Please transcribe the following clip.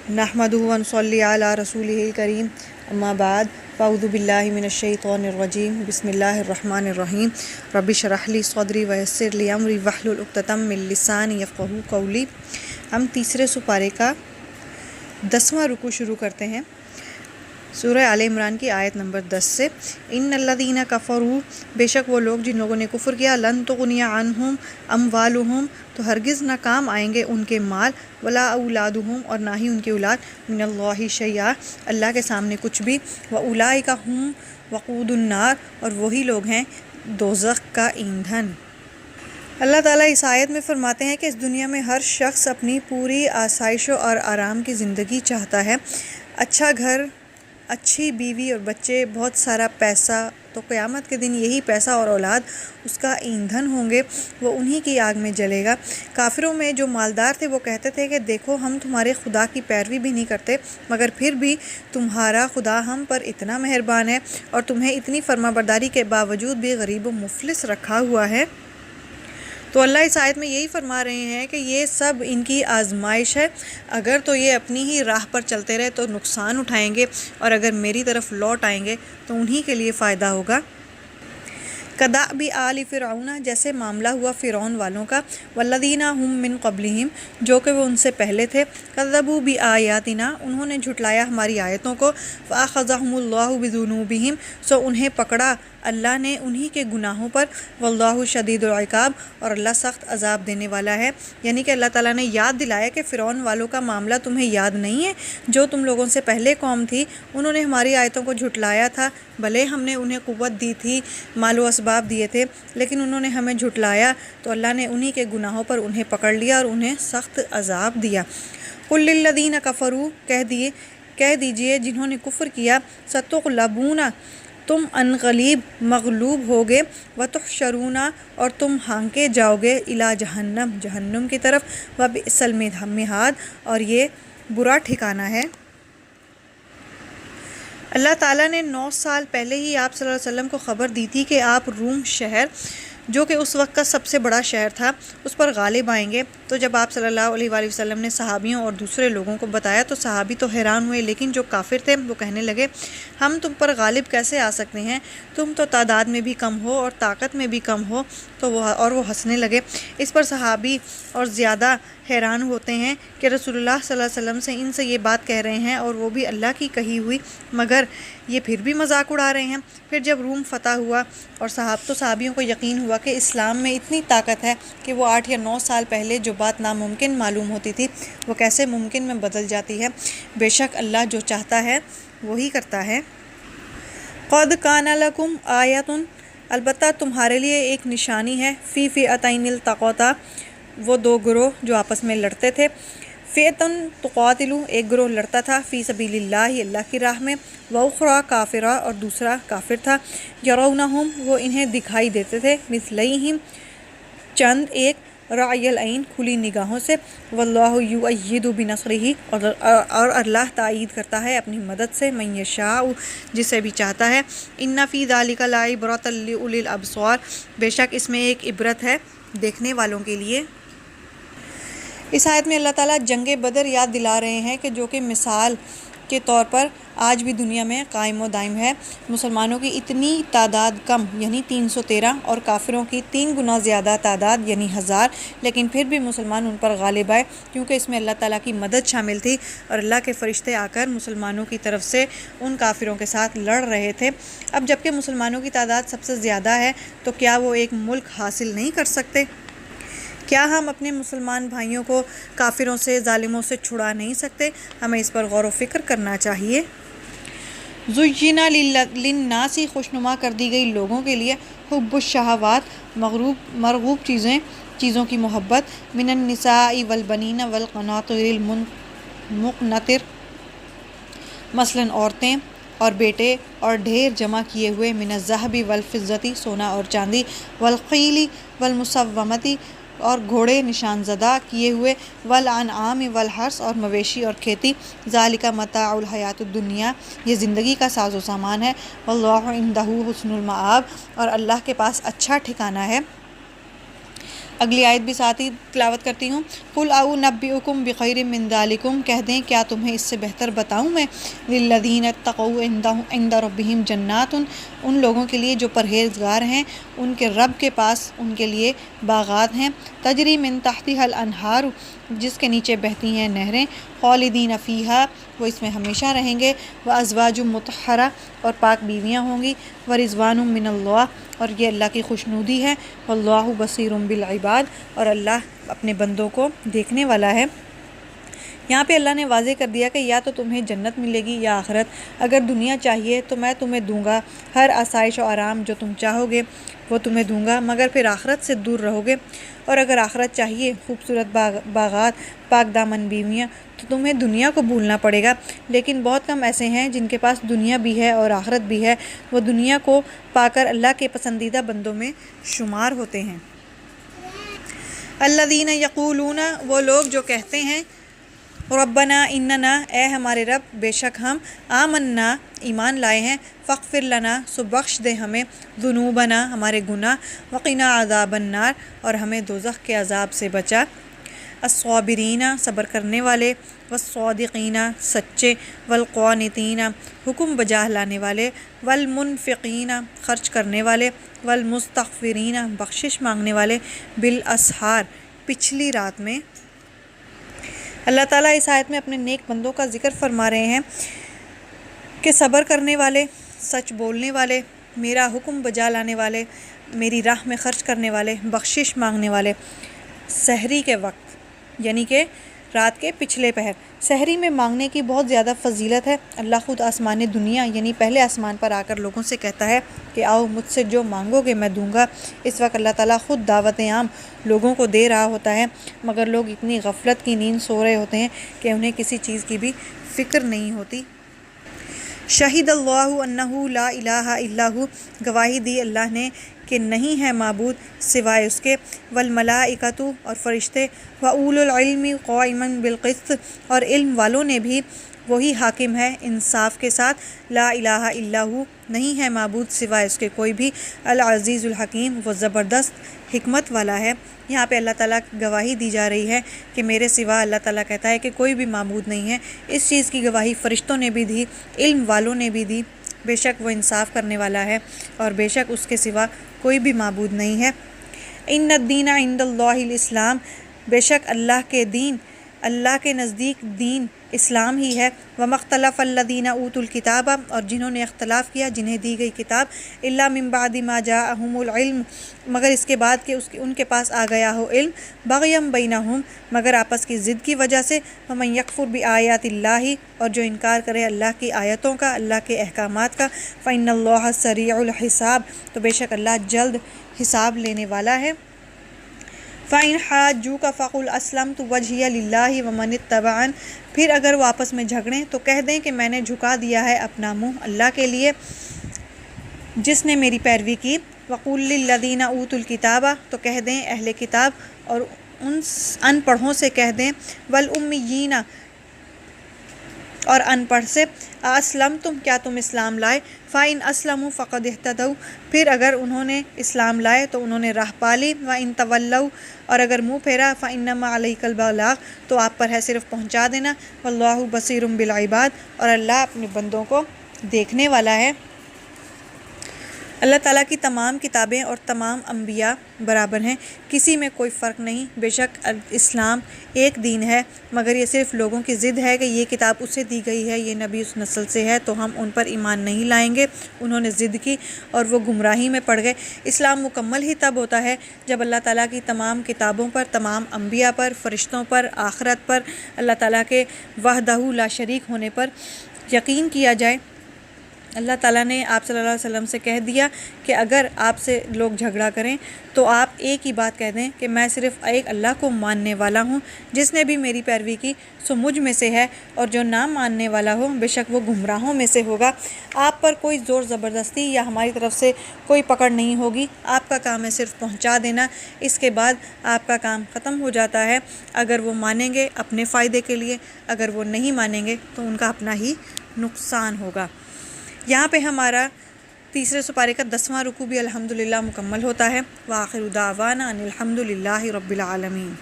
نحمدہ و نصلی علی رسولہ الکریم اما بعد فاعوذ باللہ من الشیطان الرجیم بسم اللہ الرحمن الرحیم رب اشرح لی صدری ویسر لی امری واحلل عقدۃ من لسانی یفقہوا قولی۔ ہم تیسرے سپارے کا 10واں رکوع شروع کرتے ہیں سورہ آل عمران کی آیت نمبر 10 سے۔ ان الذین کفروا، بے شک وہ لوگ جن لوگوں نے کفر کیا، لن تغنی عنہم اموالہم، تو ہرگز نہ کام آئیں گے ان کے مال، ولا اولادہم، اور نہ ہی ان کی اولاد، من اللہ شیئا، اللہ کے سامنے کچھ بھی، واولئک ھم وقود النار، اور وہی لوگ ہیں دوزخ کا ایندھن۔ اللہ تعالیٰ اس آیت میں فرماتے ہیں کہ اس دنیا میں ہر شخص اپنی پوری آسائش اور آرام کی زندگی چاہتا ہے، اچھا گھر، اچھی بیوی اور بچے، بہت سارا پیسہ، تو قیامت کے دن یہی پیسہ اور اولاد اس کا ایندھن ہوں گے، وہ انہی کی آگ میں جلے گا۔ کافروں میں جو مالدار تھے وہ کہتے تھے کہ دیکھو ہم تمہارے خدا کی پیروی بھی نہیں کرتے، مگر پھر بھی تمہارا خدا ہم پر اتنا مہربان ہے اور تمہیں اتنی فرما برداری کے باوجود بھی غریب و مفلس رکھا ہوا ہے۔ تو اللہ اس آیت میں یہی فرما رہے ہیں کہ یہ سب ان کی آزمائش ہے، اگر تو یہ اپنی ہی راہ پر چلتے رہے تو نقصان اٹھائیں گے، اور اگر میری طرف لوٹ آئیں گے تو انہی کے لیے فائدہ ہوگا۔ کدأب آل فرعون، جیسے معاملہ ہوا فرعون والوں کا، والذین ھم من قبلہم، جو کہ وہ ان سے پہلے تھے، کذبوا بآیاتنا، انہوں نے جھٹلایا ہماری آیتوں کو، فأخذہم اللہ بذنوبہم، سو انہیں پکڑا اللہ نے انہی کے گناہوں پر، واللہ شدید العقاب، اور اللہ سخت عذاب دینے والا ہے۔ یعنی کہ اللہ تعالیٰ نے یاد دلایا کہ فرعون والوں کا معاملہ تمہیں یاد نہیں ہے، جو تم لوگوں سے پہلے قوم تھی، انہوں نے ہماری آیتوں کو جھٹلایا تھا، بھلے ہم نے انہیں قوت دی تھی، مال و اسباب دیے تھے، لیکن انہوں نے ہمیں جھٹلایا، تو اللہ نے انہی کے گناہوں پر انہیں پکڑ لیا اور انہیں سخت عذاب دیا۔ قل للذین کفروا، کہہ دیجئے جنہوں نے کفر کیا، ستغلبون، تم انقلیب مغلوب ہوگے، وتحشرون، اور تم ہانکے جاؤ گے، الی جہنم، جہنم کی طرف، وبئس المہاد، اور یہ برا ٹھکانہ ہے۔ اللہ تعالیٰ نے 9 سال پہلے ہی آپ صلی اللہ علیہ وسلم کو خبر دی تھی کہ آپ روم شہر، جو کہ اس وقت کا سب سے بڑا شہر تھا، اس پر غالب آئیں گے۔ تو جب آپ صلی اللہ علیہ وآلہ وسلم نے صحابیوں اور دوسرے لوگوں کو بتایا تو صحابی تو حیران ہوئے، لیکن جو کافر تھے وہ کہنے لگے ہم تم پر غالب کیسے آ سکتے ہیں، تم تو تعداد میں بھی کم ہو اور طاقت میں بھی کم ہو۔ تو وہ ہنسنے لگے۔ اس پر صحابی اور زیادہ حیران ہوتے ہیں کہ رسول اللہ صلی اللہ علیہ وسلم سے ان سے یہ بات کہہ رہے ہیں، اور وہ بھی اللہ کی کہی ہوئی، مگر یہ پھر بھی مذاق اڑا رہے ہیں۔ پھر جب روم فتح ہوا اور صحابیوں کو یقین ہوا کہ اسلام میں اتنی طاقت ہے کہ وہ 8 یا 9 سال پہلے جو بات ناممکن معلوم ہوتی تھی وہ کیسے ممکن میں بدل جاتی ہے۔ بے شک اللہ جو چاہتا ہے وہی کرتا ہے۔ قد کان لکم آیۃ، البتہ تمہارے لیے ایک نشانی ہے، فی فئتین التقطا، وہ 2 گروہ جو آپس میں لڑتے تھے، فئتن تقاتلو، ایک گروہ لڑتا تھا، فی سبیل اللہ، اللہ کی راہ میں، واخری کافرہ، اور دوسرا کافر تھا، یرونہم، وہ انہیں دکھائی دیتے تھے، مثلیہم، چند ایک، رعی العین، کھلی نگاہوں سے، واللہ یؤید بنصرہ، اور اللہ تائید کرتا ہے اپنی مدد سے، من یشاء، جسے بھی چاہتا ہے، ان فی ذلک لعبرۃ لأولی الابصار، بے شک اس میں ایک عبرت ہے دیکھنے والوں کے لیے۔ اس آیت میں اللہ تعالیٰ جنگ بدر یاد دلا رہے ہیں کہ جو کہ مثال کے طور پر آج بھی دنیا میں قائم و دائم ہے۔ مسلمانوں کی اتنی تعداد کم یعنی 313، اور کافروں کی 3 گنا زیادہ تعداد یعنی 1000، لیکن پھر بھی مسلمان ان پر غالب آئے، کیونکہ اس میں اللہ تعالیٰ کی مدد شامل تھی، اور اللہ کے فرشتے آ کر مسلمانوں کی طرف سے ان کافروں کے ساتھ لڑ رہے تھے۔ اب جبکہ مسلمانوں کی تعداد سب سے زیادہ ہے تو کیا وہ ایک ملک حاصل نہیں کر سکتے؟ کیا ہم اپنے مسلمان بھائیوں کو کافروں سے، ظالموں سے چھڑا نہیں سکتے؟ ہمیں اس پر غور و فکر کرنا چاہیے۔ زُيِّنَ لِلنَّاسِ، خوشنما کر دی گئی لوگوں کے لیے، حب الشہوات، مرغوب چیزوں کی محبت، من النساء والبنین والقناطر المقنطر، مثلاً عورتیں اور بیٹے، اور ڈھیر جمع کیے ہوئے، من الذهب والفضة، سونا اور چاندی، والخیل والمسومۃ، اور گھوڑے نشان زدہ کیے ہوئے، والانعام والحرث، اور مویشی اور کھیتی، ذالک متاع الحیات الدنیا، یہ زندگی کا ساز و سامان ہے، واللہ عندہ حسن المآب، اور اللہ کے پاس اچھا ٹھکانہ ہے۔ اگلی آیت بھی ساتھ ہی تلاوت کرتی ہوں۔ قُلْ أَنبِّئُكُم بِخَيْرٍ مِّن ذَلِكُم، کہہ دیں کیا تمہیں اس سے بہتر بتاؤں میں، لِلَّذِينَ اتَّقَوْا عِندَ رَبِّهِمْ جَنَّاتٌ، ان لوگوں کے لیے جو پرہیزگار ہیں ان کے رب کے پاس ان کے لیے باغات ہیں، تجری من تحتها الانہار، جس کے نیچے بہتی ہیں نہریں، خالدین فیہا، وہ اس میں ہمیشہ رہیں گے، وازواج مطہرہ، اور پاک بیویاں ہوں گی، ورضوان من اللہ، اور یہ اللہ کی خوشنودی ہے، واللہ بصیر بالعباد، اور اللہ اپنے بندوں کو دیکھنے والا ہے۔ یہاں پہ اللہ نے واضح کر دیا کہ یا تو تمہیں جنت ملے گی یا آخرت، اگر دنیا چاہیے تو میں تمہیں دوں گا، ہر آسائش و آرام جو تم چاہو گے وہ تمہیں دوں گا، مگر پھر آخرت سے دور رہو گے، اور اگر آخرت چاہیے، خوبصورت باغات، پاک دامن بیویاں، تو تمہیں دنیا کو بھولنا پڑے گا۔ لیکن بہت کم ایسے ہیں جن کے پاس دنیا بھی ہے اور آخرت بھی ہے، وہ دنیا کو پا کر اللہ کے پسندیدہ بندوں میں شمار ہوتے ہیں۔ الذین یقولون، وہ لوگ جو کہتے ہیں، ربنا اننا، اے ہمارے رب، بے شک ہم، آمنا، ایمان لائے ہیں، فاغفر لنا، سو بخش دے ہمیں، ذنوبنا، ہمارے گناہ، وقنا عذاب النار، اور ہمیں دوزخ کے عذاب سے بچا، الصابرین، صبر کرنے والے، والصادقین، سچے، والقانتین، حکم بجا لانے والے، والمنفقین، خرچ کرنے والے، والمستغفرین، بخشش مانگنے والے، بالاسحار، پچھلی رات میں۔ اللہ تعالیٰ اس آیت میں اپنے نیک بندوں کا ذکر فرما رہے ہیں کہ صبر کرنے والے، سچ بولنے والے، میرا حکم بجا لانے والے، میری راہ میں خرچ کرنے والے، بخشش مانگنے والے، سحری کے وقت یعنی کہ رات کے پچھلے پہر، سحری میں مانگنے کی بہت زیادہ فضیلت ہے۔ اللہ خود آسمان دنیا یعنی پہلے آسمان پر آ کر لوگوں سے کہتا ہے کہ آؤ مجھ سے جو مانگو گے میں دوں گا۔ اس وقت اللہ تعالیٰ خود دعوت عام لوگوں کو دے رہا ہوتا ہے، مگر لوگ اتنی غفلت کی نیند سو رہے ہوتے ہیں کہ انہیں کسی چیز کی بھی فکر نہیں ہوتی۔ شہید اللہ انہ لا الہ الا ہو، گواہی دی اللہ نے کہ نہیں ہے معبود سوائے اس کے، والملائکۃ، اور فرشتے، واولو العلم قائما بالقسط، اور علم والوں نے بھی، وہی حاکم ہے انصاف کے ساتھ، لا الہ الا ہو، نہیں ہے معبود سوائے اس کے کوئی بھی، العزیز الحکیم، وہ زبردست حکمت والا ہے۔ یہاں پہ اللہ تعالیٰ کی گواہی دی جا رہی ہے کہ میرے سوا، اللہ تعالیٰ کہتا ہے کہ کوئی بھی معبود نہیں ہے۔ اس چیز کی گواہی فرشتوں نے بھی دی، علم والوں نے بھی دی، بے شک وہ انصاف کرنے والا ہے، اور بے شک اس کے سوا کوئی بھی معبود نہیں ہے۔ ان الدین عند اللہ الاسلام، بے شک اللہ کے دین، اللہ کے نزدیک دین اسلام ہی ہے۔ وما اختلف الذین اوتوا الکتاب، اور جنہوں نے اختلاف کیا جنہیں دی گئی کتاب، الا من بعد ما جاءہم العلم، مگر اس کے بعد کہ ان کے پاس آ گیا ہو علم، بغیا بینہم، مگر آپس کی ضد کی وجہ سے، ومن یکفر بآیات اللہ، اور جو انکار کرے اللہ کی آیتوں کا، اللہ کے احکامات کا، فإن اللہ سریع الحساب، تو بے شک اللہ جلد حساب لینے والا ہے۔ فَإِنْ حَاجُّوكَ فَقُلْ أَسْلَمْتُ وَجْهِيَ لِلَّهِ وَمَنِ اتَّبَعَنِ، پھر اگر وہ آپس میں جھگڑیں تو کہہ دیں کہ میں نے جھکا دیا ہے اپنا منہ اللہ کے لیے جس نے میری پیروی کی۔ وَقُلْ لِلَّذِينَ أُوتُوا الْكِتَابَ، تو کہہ دیں اہل کتاب اور ان ان پڑھوں سے کہہ دیں، وَالْأُمِّيِّينَ، اور ان پڑھ سے، أَسْلَمْتُمْ، کیا تم اسلام لائے، فَإِنْ أَسْلَمُوا فَقَدِ اهْتَدَوْا، پھر اگر انہوں نے اسلام لائے تو انہوں نے راہ پالی، وَإِنْ تَوَلَّوْا، اور اگر منہ پھیرا، فَإِنَّمَا عَلَيْكَ الْبَلَاغُ، تو آپ پر ہے صرف پہنچا دینا، وَاللَّهُ بَصِيرٌ بِالْعِبَادِ، اور اللہ اپنے بندوں کو دیکھنے والا ہے۔ اللہ تعالیٰ کی تمام کتابیں اور تمام انبیاء برابر ہیں، کسی میں کوئی فرق نہیں۔ بے شک اسلام ایک دین ہے، مگر یہ صرف لوگوں کی ضد ہے کہ یہ کتاب اسے دی گئی ہے، یہ نبی اس نسل سے ہے تو ہم ان پر ایمان نہیں لائیں گے۔ انہوں نے ضد کی اور وہ گمراہی میں پڑ گئے۔ اسلام مکمل ہی تب ہوتا ہے جب اللہ تعالیٰ کی تمام کتابوں پر، تمام انبیاء پر، فرشتوں پر، آخرت پر، اللہ تعالیٰ کے وحدہ لا شریک ہونے پر یقین کیا جائے۔ اللہ تعالیٰ نے آپ صلی اللہ علیہ وسلم سے کہہ دیا کہ اگر آپ سے لوگ جھگڑا کریں تو آپ ایک ہی بات کہہ دیں کہ میں صرف ایک اللہ کو ماننے والا ہوں، جس نے بھی میری پیروی کی سو مجھ میں سے ہے، اور جو نہ ماننے والا ہو بے شک وہ گمراہوں میں سے ہوگا۔ آپ پر کوئی زور زبردستی یا ہماری طرف سے کوئی پکڑ نہیں ہوگی، آپ کا کام ہے صرف پہنچا دینا، اس کے بعد آپ کا کام ختم ہو جاتا ہے۔ اگر وہ مانیں گے اپنے فائدے کے لیے، اگر وہ نہیں مانیں گے تو ان کا اپنا ہی نقصان ہوگا۔ یہاں پہ ہمارا تیسرے سپارے کا 10واں رکوع بھی الحمدللہ مکمل ہوتا ہے۔ وآخر دعوانا ان الحمدللہ رب العالمین۔